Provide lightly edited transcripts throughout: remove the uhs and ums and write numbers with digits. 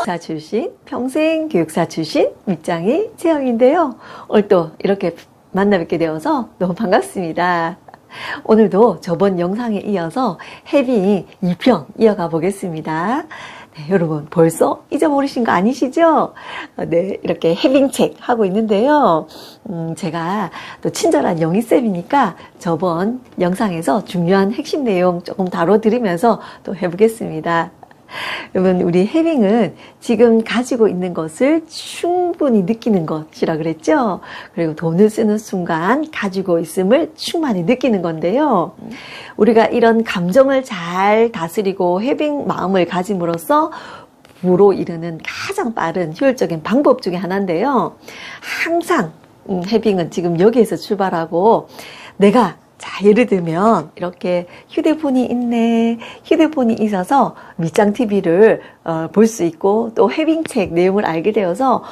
교사 출신, 평생 교육사 출신 밑장이 채영인데요. 오늘 또 이렇게 만나 뵙게 되어서 너무 반갑습니다. 오늘도 저번 영상에 이어서 해빙 2편 이어가 보겠습니다. 네, 여러분 벌써 잊어버리신 거 아니시죠? 네, 이렇게 해빙책 하고 있는데요. 제가 또 친절한 영희쌤이니까 저번 영상에서 중요한 핵심 내용 조금 다뤄드리면서 또 해보겠습니다. 여러분, 우리 해빙은 지금 가지고 있는 것을 충분히 느끼는 것이라 그랬죠. 그리고 돈을 쓰는 순간 가지고 있음을 충만히 느끼는 건데요. 우리가 이런 감정을 잘 다스리고 해빙 마음을 가짐으로써 부로 이르는 가장 빠른 효율적인 방법 중에 하나인데요. 항상 해빙은 지금 여기에서 출발하고 내가 예를 들면 이렇게 휴대폰이 있네. 휴대폰이 있어서 밑장 TV를 볼 수 있고 또 해빙책 내용을 알게 되어서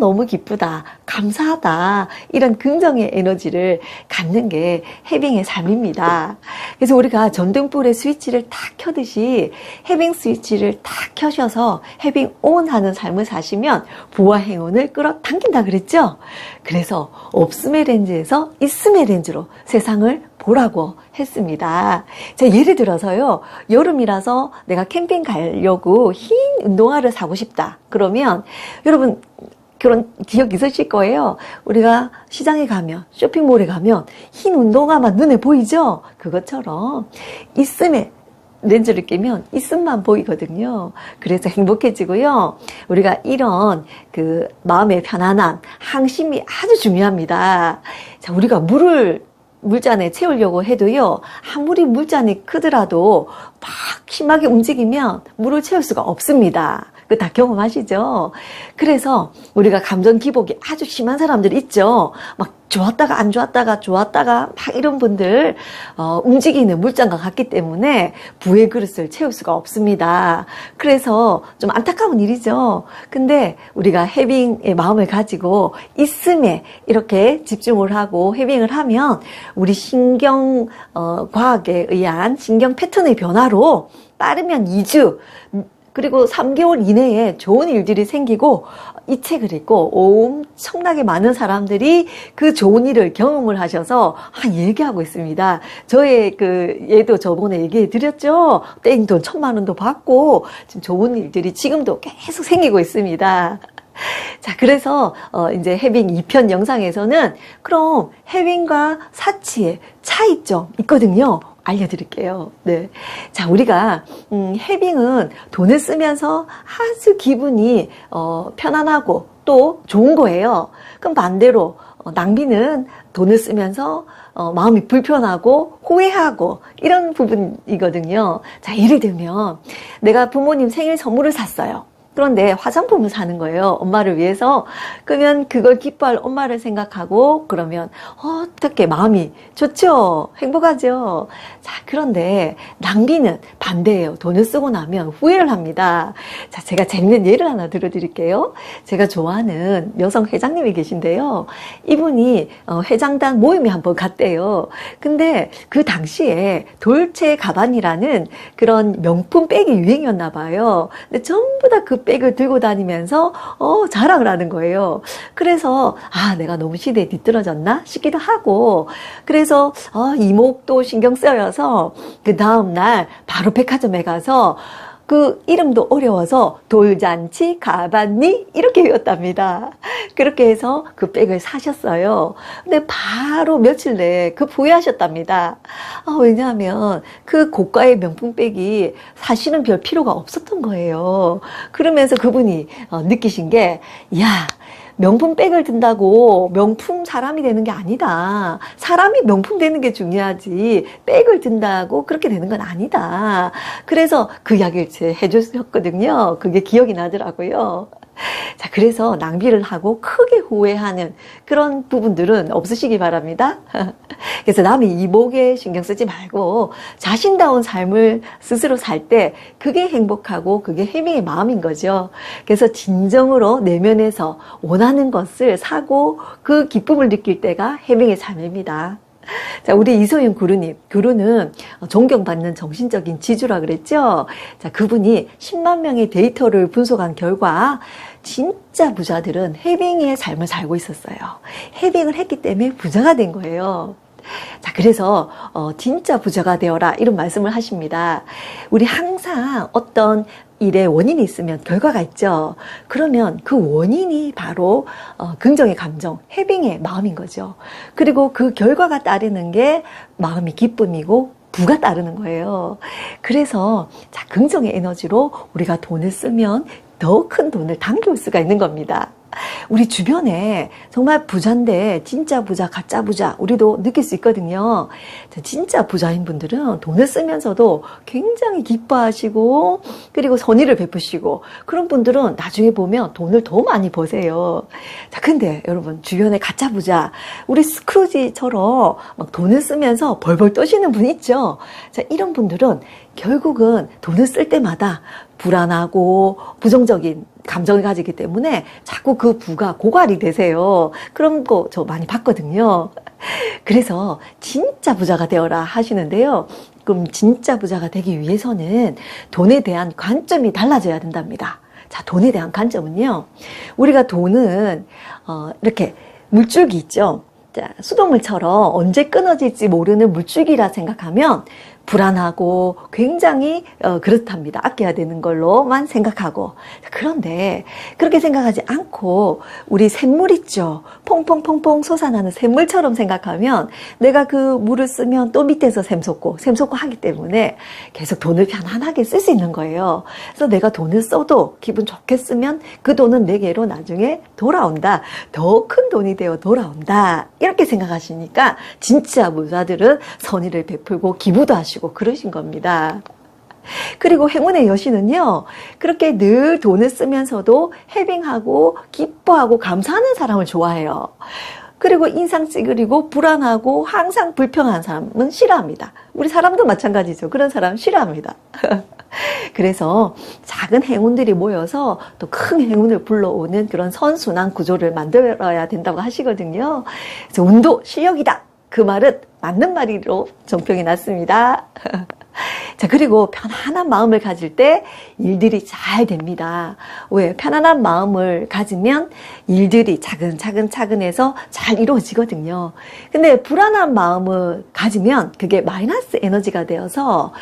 너무 기쁘다, 감사하다, 이런 긍정의 에너지를 갖는 게 해빙의 삶입니다. 그래서 우리가 전등불의 스위치를 탁 켜듯이 해빙 스위치를 탁 켜셔서 해빙 온 하는 삶을 사시면 부와 행운을 끌어당긴다 그랬죠. 그래서 없음의 렌즈에서 있음의 렌즈로 세상을 보라고 했습니다. 자, 예를 들어서요, 여름이라서 내가 캠핑 가려고 흰 운동화를 사고 싶다. 그러면 여러분 그런 기억 있으실 거예요. 우리가 시장에 가면, 쇼핑몰에 가면 흰 운동화만 눈에 보이죠? 그것처럼 있음의 렌즈를 끼면 있음만 보이거든요. 그래서 행복해지고요. 우리가 이런 그 마음의 편안함, 항심이 아주 중요합니다. 자, 우리가 물잔에 채우려고 해도요, 아무리 물잔이 크더라도 막 심하게 움직이면 물을 채울 수가 없습니다. 그거 다 경험하시죠? 그래서 우리가 감정 기복이 아주 심한 사람들 있죠? 막 좋았다가 안 좋았다가 좋았다가 막 이런 분들 움직이는 물잔과 같기 때문에 부의 그릇을 채울 수가 없습니다. 그래서 좀 안타까운 일이죠. 근데 우리가 해빙의 마음을 가지고 있음에 이렇게 집중을 하고 해빙을 하면 우리 신경 과학에 의한 신경 패턴의 변화로 빠르면 2주 그리고 3개월 이내에 좋은 일들이 생기고 이 책을 읽고 엄청나게 많은 사람들이 그 좋은 일을 경험을 하셔서 얘기하고 있습니다. 저의 얘도 저번에 얘기해 드렸죠. 땡돈 1,000만 원도 받고 지금 좋은 일들이 지금도 계속 생기고 있습니다. 자, 그래서 이제 해빙 2편 영상에서는 그럼 해빙과 사치의 차이점 있거든요. 알려드릴게요. 네. 자, 우리가, 해빙은 돈을 쓰면서 아주 기분이, 편안하고 또 좋은 거예요. 그럼 반대로, 낭비는 돈을 쓰면서, 마음이 불편하고 후회하고 이런 부분이거든요. 자, 예를 들면, 내가 부모님 생일 선물을 샀어요. 그런데 화장품을 사는 거예요. 엄마를 위해서. 그러면 그걸 기뻐할 엄마를 생각하고 그러면 어떻게 마음이 좋죠? 행복하죠? 자, 그런데 낭비는 반대예요. 돈을 쓰고 나면 후회를 합니다. 자, 제가 재밌는 예를 하나 들어드릴게요. 제가 좋아하는 여성 회장님이 계신데요. 이분이 회장단 모임에 한번 갔대요. 근데 그 당시에 돌체 가반이라는 그런 명품 백이 유행이었나 봐요. 근데 전부 다 그 백을 들고 다니면서 자랑을 하는 거예요. 그래서 내가 너무 시대에 뒤떨어졌나 싶기도 하고, 그래서 이목도 신경 쓰여서 그 다음날 바로 백화점에 가서 그 이름도 어려워서 돌잔치 가반니 이렇게 외웠답니다. 그렇게 해서 그 백을 사셨어요. 근데 바로 며칠 내에 후회하셨답니다. 왜냐하면 그 고가의 명품 백이 사실은 별 필요가 없었던 거예요. 그러면서 그분이 느끼신 게, 명품 백을 든다고 명품 사람이 되는 게 아니다. 사람이 명품 되는 게 중요하지 백을 든다고 그렇게 되는 건 아니다. 그래서 그 이야기를 해주셨거든요. 그게 기억이 나더라고요. 자, 그래서 낭비를 하고 크게 후회하는 그런 부분들은 없으시기 바랍니다. 그래서 남의 이목에 신경 쓰지 말고 자신다운 삶을 스스로 살 때 그게 행복하고 그게 해빙의 마음인 거죠. 그래서 진정으로 내면에서 원하는 것을 사고 그 기쁨을 느낄 때가 해빙의 삶입니다. 자, 우리 이소윤 구루님. 구루는 존경받는 정신적인 지주라 그랬죠? 자, 그분이 10만 명의 데이터를 분석한 결과 진짜 부자들은 해빙의 삶을 살고 있었어요. 해빙을 했기 때문에 부자가 된 거예요. 자, 그래서 진짜 부자가 되어라 이런 말씀을 하십니다. 우리 항상 어떤 일에 원인이 있으면 결과가 있죠. 그러면 그 원인이 바로 긍정의 감정, 해빙의 마음인 거죠. 그리고 그 결과가 따르는 게 마음이 기쁨이고 부가 따르는 거예요. 그래서 자, 긍정의 에너지로 우리가 돈을 쓰면 더 큰 돈을 당겨올 수가 있는 겁니다. 우리 주변에 정말 부자인데 진짜 부자, 가짜 부자 우리도 느낄 수 있거든요. 진짜 부자인 분들은 돈을 쓰면서도 굉장히 기뻐하시고 그리고 선의를 베푸시고 그런 분들은 나중에 보면 돈을 더 많이 버세요. 자, 근데 여러분 주변에 가짜 부자 우리 스크루지처럼 막 돈을 쓰면서 벌벌 떠시는 분 있죠. 자, 이런 분들은 결국은 돈을 쓸 때마다 불안하고 부정적인 감정을 가지기 때문에 자꾸 그 부가 고갈이 되세요. 그런 거 저 많이 봤거든요. 그래서 진짜 부자가 되어라 하시는데요. 그럼 진짜 부자가 되기 위해서는 돈에 대한 관점이 달라져야 된답니다. 자, 돈에 대한 관점은요. 우리가 돈은 이렇게 물줄기 있죠. 자, 수돗물처럼 언제 끊어질지 모르는 물줄기라 생각하면 불안하고 굉장히 그렇답니다. 아껴야 되는 걸로만 생각하고. 그런데 그렇게 생각하지 않고 우리 샘물 있죠. 퐁퐁퐁퐁 솟아나는 샘물처럼 생각하면 내가 그 물을 쓰면 또 밑에서 샘솟고 하기 때문에 계속 돈을 편안하게 쓸 수 있는 거예요. 그래서 내가 돈을 써도 기분 좋게 쓰면 그 돈은 내게로 나중에 돌아온다. 더 큰 돈이 되어 돌아온다. 이렇게 생각하시니까 진짜 부자들은 선의를 베풀고 기부도 하시고 그러신 겁니다. 그리고 행운의 여신은요, 그렇게 늘 돈을 쓰면서도 해빙하고 기뻐하고 감사하는 사람을 좋아해요. 그리고 인상 찌그리고 불안하고 항상 불평한 사람은 싫어합니다. 우리 사람도 마찬가지죠. 그런 사람 싫어합니다. 그래서 작은 행운들이 모여서 또 큰 행운을 불러오는 그런 선순환 구조를 만들어야 된다고 하시거든요. 그래서 운도 실력이다. 그 말은 맞는 말이로 정평이 났습니다. 자, 그리고 편안한 마음을 가질 때 일들이 잘 됩니다. 왜? 편안한 마음을 가지면 일들이 차근차근해서 잘 이루어지거든요. 근데 불안한 마음을 가지면 그게 마이너스 에너지가 되어서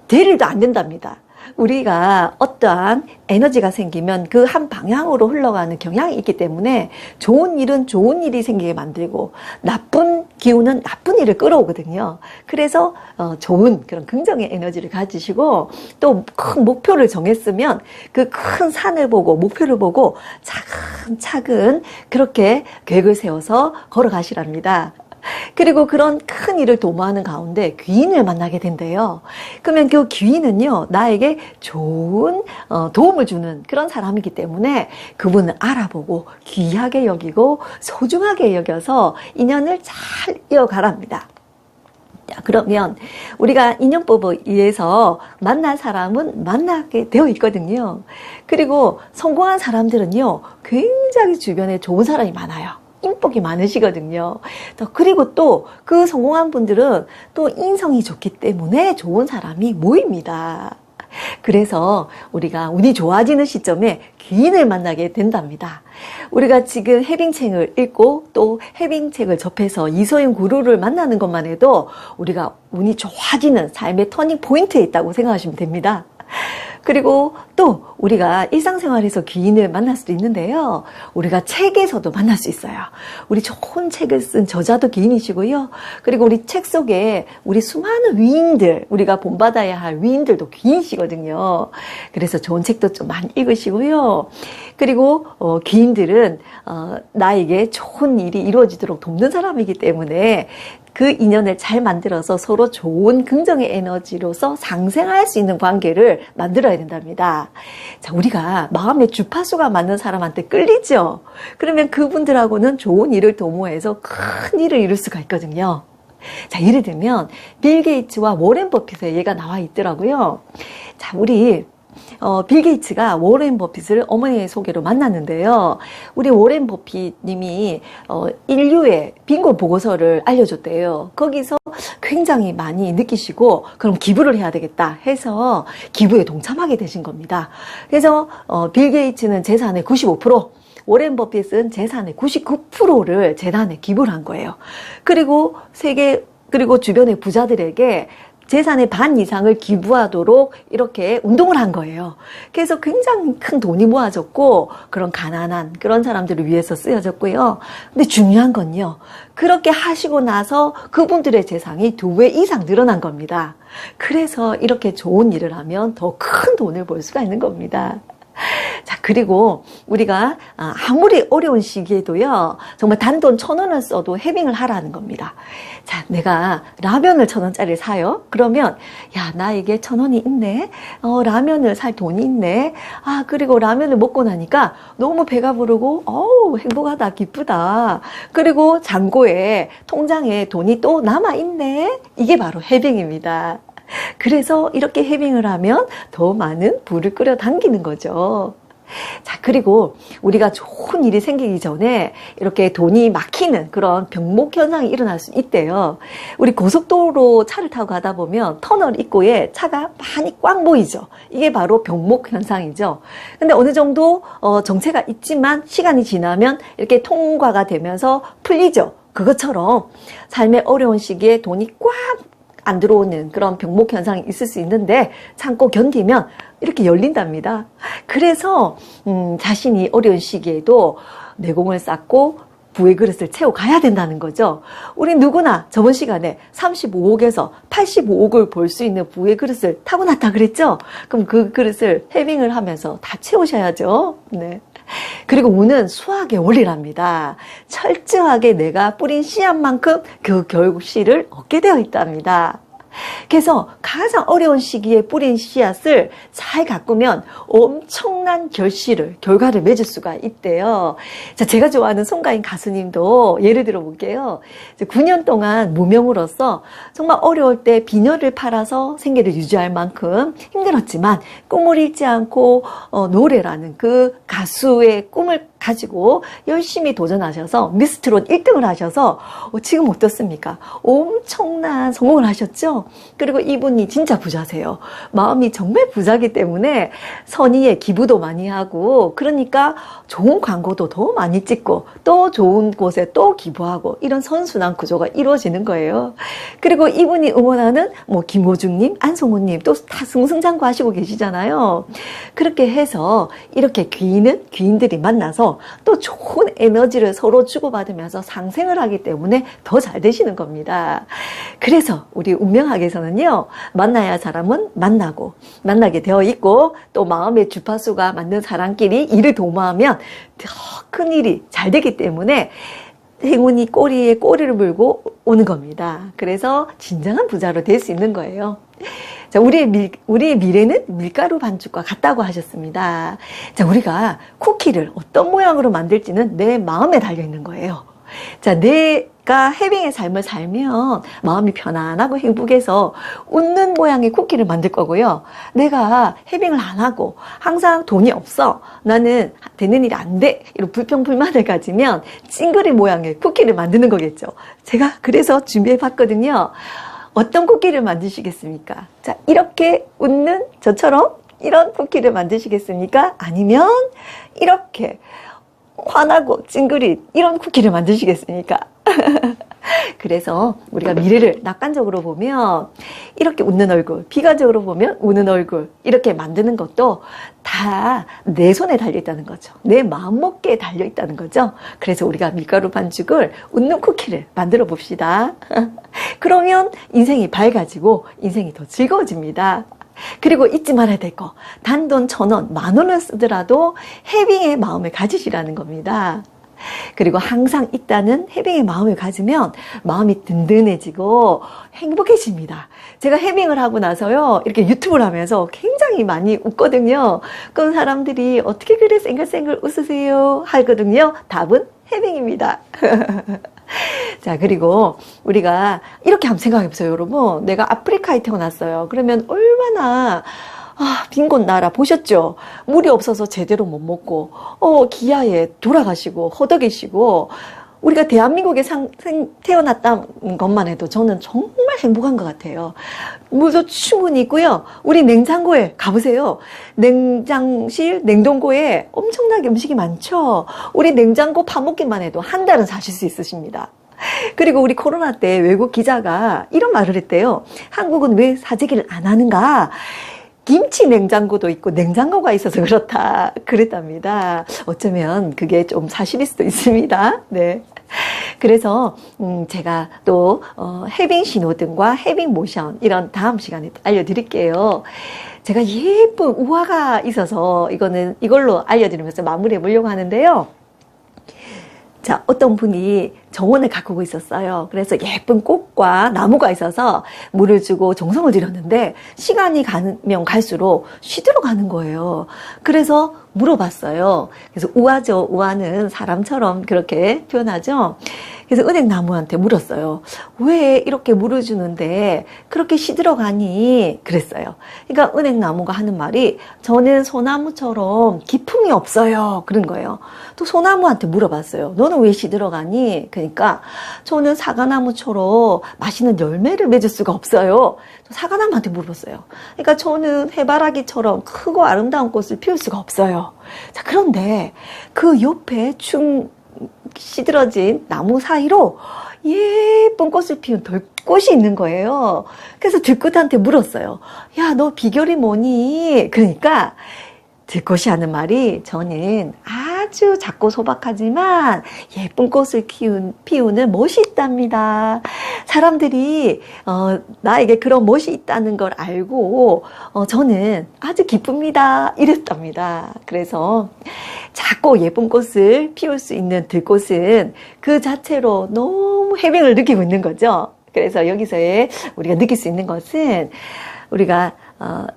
될 일도 안 된답니다. 우리가 어떠한 에너지가 생기면 그 한 방향으로 흘러가는 경향이 있기 때문에 좋은 일은 좋은 일이 생기게 만들고 나쁜 기운은 나쁜 일을 끌어오거든요. 그래서 좋은 그런 긍정의 에너지를 가지시고 또 큰 목표를 정했으면 그 큰 산을 보고 목표를 보고 차근차근 그렇게 계획을 세워서 걸어가시랍니다. 그리고 그런 큰 일을 도모하는 가운데 귀인을 만나게 된대요. 그러면 그 귀인은요, 나에게 좋은 도움을 주는 그런 사람이기 때문에 그분을 알아보고 귀하게 여기고 소중하게 여겨서 인연을 잘 이어가랍니다. 자, 그러면 우리가 인연법에 의해서 만날 사람은 만나게 되어 있거든요. 그리고 성공한 사람들은요, 굉장히 주변에 좋은 사람이 많아요. 인복이 많으시거든요. 그리고 또 그 성공한 분들은 또 인성이 좋기 때문에 좋은 사람이 모입니다. 그래서 우리가 운이 좋아지는 시점에 귀인을 만나게 된답니다. 우리가 지금 해빙책을 읽고 또 해빙책을 접해서 이소윤 구루를 만나는 것만 해도 우리가 운이 좋아지는 삶의 터닝 포인트에 있다고 생각하시면 됩니다. 그리고 또 우리가 일상생활에서 귀인을 만날 수도 있는데요. 우리가 책에서도 만날 수 있어요. 우리 좋은 책을 쓴 저자도 귀인이시고요. 그리고 우리 책 속에 우리 수많은 위인들, 우리가 본받아야 할 위인들도 귀인이시거든요. 그래서 좋은 책도 좀 많이 읽으시고요. 그리고 귀인들은 나에게 좋은 일이 이루어지도록 돕는 사람이기 때문에 그 인연을 잘 만들어서 서로 좋은 긍정의 에너지로서 상생할 수 있는 관계를 만들어야 된답니다. 자, 우리가 마음의 주파수가 맞는 사람한테 끌리죠? 그러면 그분들하고는 좋은 일을 도모해서 큰 일을 이룰 수가 있거든요. 자, 예를 들면 빌 게이츠와 워렌 버핏의 예가 나와 있더라고요. 자, 우리 빌 게이츠가 워렌 버핏을 어머니의 소개로 만났는데요. 우리 워렌 버핏 님이 인류의 빈곤 보고서를 알려줬대요. 거기서 굉장히 많이 느끼시고 그럼 기부를 해야 되겠다 해서 기부에 동참하게 되신 겁니다. 그래서 빌 게이츠는 재산의 95%, 워렌 버핏은 재산의 99%를 재단에 기부를 한 거예요. 그리고 그리고 주변의 부자들에게 재산의 반 이상을 기부하도록 이렇게 운동을 한 거예요. 그래서 굉장히 큰 돈이 모아졌고 그런 가난한 그런 사람들을 위해서 쓰여졌고요. 근데 중요한 건요. 그렇게 하시고 나서 그분들의 재산이 2배 이상 늘어난 겁니다. 그래서 이렇게 좋은 일을 하면 더 큰 돈을 벌 수가 있는 겁니다. 자, 그리고 우리가 아무리 어려운 시기에도요, 정말 단돈 1,000원을 써도 해빙을 하라는 겁니다. 자, 내가 라면을 1,000원짜리 사요? 그러면, 야, 나에게 1,000원이 있네? 라면을 살 돈이 있네? 그리고 라면을 먹고 나니까 너무 배가 부르고, 행복하다, 기쁘다. 그리고 잔고에, 통장에 돈이 또 남아있네? 이게 바로 해빙입니다. 그래서 이렇게 해빙을 하면 더 많은 부를 끌어당기는 거죠. 자, 그리고 우리가 좋은 일이 생기기 전에 이렇게 돈이 막히는 그런 병목 현상이 일어날 수 있대요. 우리 고속도로 차를 타고 가다 보면 터널 입구에 차가 많이 꽉 보이죠. 이게 바로 병목 현상이죠. 근데 어느 정도 정체가 있지만 시간이 지나면 이렇게 통과가 되면서 풀리죠. 그것처럼 삶의 어려운 시기에 돈이 꽉 안 들어오는 그런 병목 현상이 있을 수 있는데 참고 견디면 이렇게 열린답니다. 그래서 자신이 어려운 시기에도 내공을 쌓고 부의 그릇을 채워가야 된다는 거죠. 우리 누구나 저번 시간에 35억에서 85억을 벌 수 있는 부의 그릇을 타고났다 그랬죠? 그럼 그 그릇을 해빙을 하면서 다 채우셔야죠. 네. 그리고 운은 수학의 원리랍니다. 철저하게 내가 뿌린 씨앗만큼 그 결실을 얻게 되어 있답니다. 그래서 가장 어려운 시기에 뿌린 씨앗을 잘 가꾸면 엄청난 결과를 맺을 수가 있대요. 자, 제가 좋아하는 송가인 가수님도 예를 들어 볼게요. 9년 동안 무명으로서 정말 어려울 때 비녀를 팔아서 생계를 유지할 만큼 힘들었지만 꿈을 잃지 않고 노래라는 그 가수의 꿈을 가지고 열심히 도전하셔서 미스트롯 1등을 하셔서 지금 어떻습니까? 엄청난 성공을 하셨죠? 그리고 이분이 진짜 부자세요. 마음이 정말 부자기 때문에 선의에 기부도 많이 하고 그러니까 좋은 광고도 더 많이 찍고 또 좋은 곳에 또 기부하고 이런 선순환 구조가 이루어지는 거예요. 그리고 이분이 응원하는 김호중님, 안성호님 또 다 승승장구하시고 계시잖아요. 그렇게 해서 이렇게 귀인들이 만나서 또 좋은 에너지를 서로 주고받으면서 상생을 하기 때문에 더 잘 되시는 겁니다. 그래서 우리 운명학에서는요, 만나야 할 사람은 만나게 되어 있고 또 마음의 주파수가 맞는 사람끼리 일을 도모하면 더 큰 일이 잘 되기 때문에 행운이 꼬리에 꼬리를 물고 오는 겁니다. 그래서 진정한 부자로 될 수 있는 거예요. 자, 우리의 미래는 밀가루 반죽과 같다고 하셨습니다. 자, 우리가 쿠키를 어떤 모양으로 만들지는 내 마음에 달려 있는 거예요. 자, 내가 해빙의 삶을 살면 마음이 편안하고 행복해서 웃는 모양의 쿠키를 만들 거고요. 내가 해빙을 안 하고 항상 돈이 없어, 나는 되는 일이 안 돼, 이런 불평불만을 가지면 찡그리 모양의 쿠키를 만드는 거겠죠. 제가 그래서 준비해 봤거든요. 어떤 쿠키를 만드시겠습니까? 자, 이렇게 웃는 저처럼 이런 쿠키를 만드시겠습니까? 아니면 이렇게 화나고 찡그린 이런 쿠키를 만드시겠습니까? 그래서 우리가 미래를 낙관적으로 보면 이렇게 웃는 얼굴, 비관적으로 보면 우는 얼굴 이렇게 만드는 것도 다 내 손에 달려있다는 거죠. 내 마음먹기에 달려있다는 거죠. 그래서 우리가 밀가루 반죽을 웃는 쿠키를 만들어 봅시다. 그러면 인생이 밝아지고 인생이 더 즐거워집니다. 그리고 잊지 말아야 될 거, 단돈 1,000원, 10,000원을 쓰더라도 해빙의 마음을 가지시라는 겁니다. 그리고 항상 있다는 해빙의 마음을 가지면 마음이 든든해지고 행복해집니다. 제가 해빙을 하고 나서요, 이렇게 유튜브를 하면서 굉장히 많이 웃거든요. 그런 사람들이 어떻게 그래 쌩글쌩글 웃으세요? 하거든요. 답은 해빙입니다. 자, 그리고 우리가 이렇게 한번 생각해 보세요, 여러분. 내가 아프리카에 태어났어요. 그러면 얼마나 빈 곳 나라 보셨죠? 물이 없어서 제대로 못 먹고, 기아에 돌아가시고, 허덕이시고, 우리가 대한민국에 태어났다는 것만 해도 저는 정말 행복한 것 같아요. 물도 충분히 있고요. 우리 냉장고에 가보세요. 냉장실, 냉동고에 엄청나게 음식이 많죠. 우리 냉장고 파먹기만 해도 한 달은 사실 수 있으십니다. 그리고 우리 코로나 때 외국 기자가 이런 말을 했대요. 한국은 왜 사재기를 안 하는가? 김치 냉장고도 있고 냉장고가 있어서 그렇다 그랬답니다. 어쩌면 그게 좀 사실일 수도 있습니다. 네. 그래서 제가 또 해빙 신호등과 해빙 모션 이런 다음 시간에 알려드릴게요. 제가 예쁜 우화가 있어서 이걸로 알려드리면서 마무리해 보려고 하는데요. 자, 어떤 분이 정원을 가꾸고 있었어요. 그래서 예쁜 꽃과 나무가 있어서 물을 주고 정성을 들였는데 시간이 가면 갈수록 시들어가는 거예요. 그래서 물어봤어요. 그래서 우화죠. 우화는 사람처럼 그렇게 표현하죠. 그래서 은행나무한테 물었어요. 왜 이렇게 물을 주는데 그렇게 시들어가니? 그랬어요. 그러니까 은행나무가 하는 말이 저는 소나무처럼 기품이 없어요. 그런 거예요. 또 소나무한테 물어봤어요. 너는 왜 시들어가니? 그러니까 저는 사과나무처럼 맛있는 열매를 맺을 수가 없어요. 사과나무한테 물어봤어요. 그러니까 저는 해바라기처럼 크고 아름다운 꽃을 피울 수가 없어요. 자, 그런데 그 옆에 시들어진 나무 사이로 예쁜 꽃을 피운 들꽃이 있는 거예요. 그래서 들꽃한테 물었어요. 야, 너 비결이 뭐니? 그러니까 들꽃이 하는 말이 저는 아주 작고 소박하지만 예쁜 꽃을 피우는 멋이 있답니다. 사람들이 나에게 그런 멋이 있다는 걸 알고 저는 아주 기쁩니다. 이랬답니다. 그래서 작고 예쁜 꽃을 피울 수 있는 들꽃은 그 자체로 너무 해빙을 느끼고 있는 거죠. 그래서 여기서의 우리가 느낄 수 있는 것은 우리가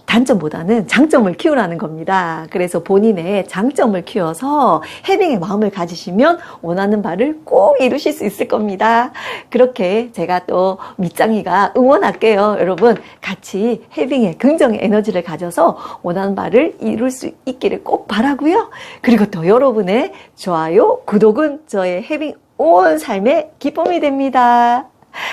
단점보다는 장점을 키우라는 겁니다. 그래서 본인의 장점을 키워서 해빙의 마음을 가지시면 원하는 바를 꼭 이루실 수 있을 겁니다. 그렇게 제가 또 밑장이가 응원할게요. 여러분 같이 해빙의 긍정의 에너지를 가져서 원하는 바를 이룰 수 있기를 꼭 바라고요. 그리고 또 여러분의 좋아요, 구독은 저의 해빙 온 삶의 기쁨이 됩니다.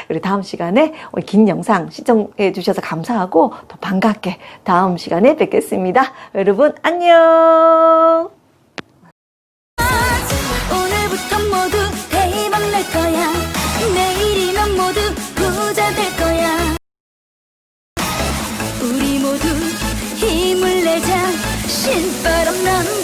그리고 다음 시간에 긴 영상 시청해 주셔서 감사하고 또 반갑게 다음 시간에 뵙겠습니다. 여러분 안녕. 오늘부터 모두 대박 날 거야. 내일이면 모두 부자 될 거야. 우리 모두 힘을 내자. 신바람 난